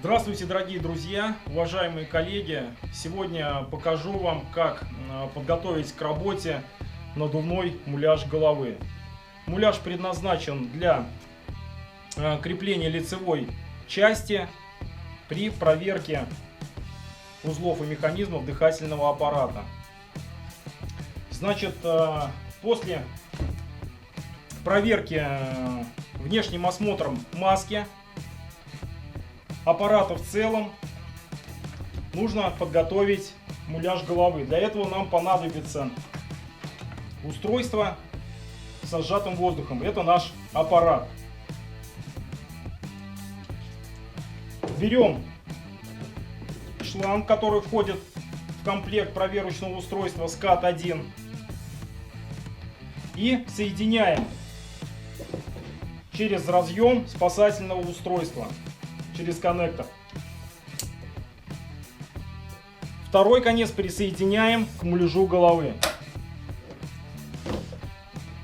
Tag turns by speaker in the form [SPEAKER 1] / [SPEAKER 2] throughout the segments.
[SPEAKER 1] Здравствуйте, дорогие друзья, уважаемые коллеги! Сегодня покажу вам, как подготовить к работе надувной муляж головы. Муляж предназначен для крепления лицевой части при проверке узлов и механизмов дыхательного аппарата. Значит, после проверки внешним осмотром маски, аппарата в целом, нужно подготовить муляж головы. Для этого нам понадобится устройство со сжатым воздухом. Это наш аппарат. Берем шланг, который входит в комплект проверочного устройства SCAT-1, и соединяем через разъем спасательного устройства, через коннектор. Второй конец присоединяем к муляжу головы.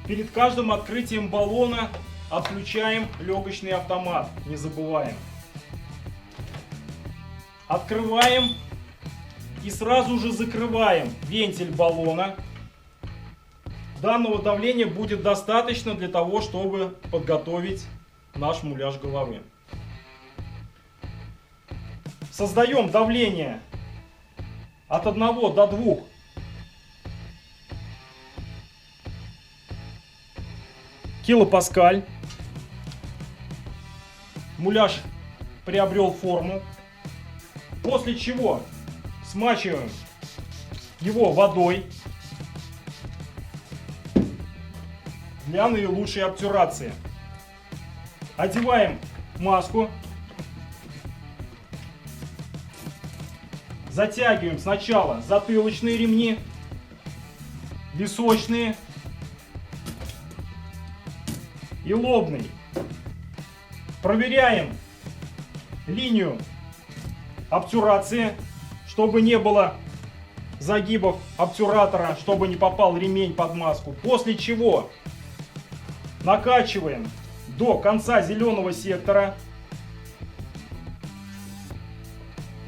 [SPEAKER 1] Перед каждым открытием баллона отключаем легочный автомат, не забываем. Открываем и сразу же закрываем вентиль баллона. Данного давления будет достаточно для того, чтобы подготовить наш муляж головы. Создаем давление от 1 до 2 килопаскаль. Муляж приобрел форму, после чего смачиваем его водой для наилучшей обтюрации. Одеваем маску. Затягиваем сначала затылочные ремни, височные и лобный. Проверяем линию обтюрации, чтобы не было загибов обтюратора, чтобы не попал ремень под маску. После чего накачиваем до конца зеленого сектора.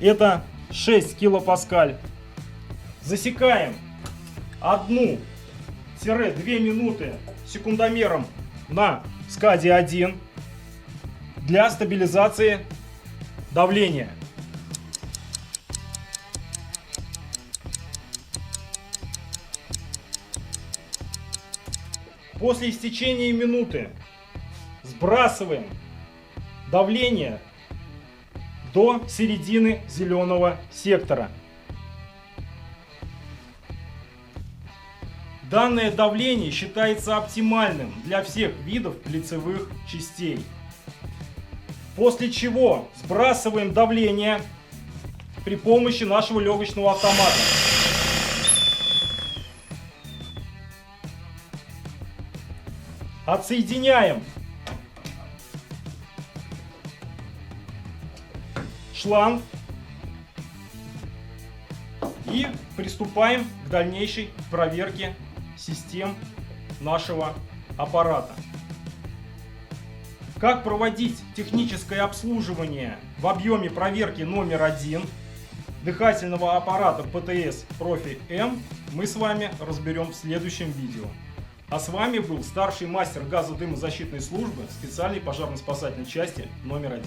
[SPEAKER 1] Это 6 килопаскаль. Засекаем 1-2 минуты секундомером на SCAT-1 для стабилизации давления. После истечения минуты сбрасываем давление до середины зеленого сектора. Данное давление считается оптимальным для всех видов лицевых частей. После чего сбрасываем давление при помощи нашего легочного автомата. Отсоединяем шланг и приступаем к дальнейшей проверке систем нашего аппарата. Как проводить техническое обслуживание в объеме проверки номер 1 дыхательного аппарата ПТС Профи М, мы с вами разберем в следующем видео. А с вами был старший мастер газодымозащитной службы специальной пожарно-спасательной части номер 1.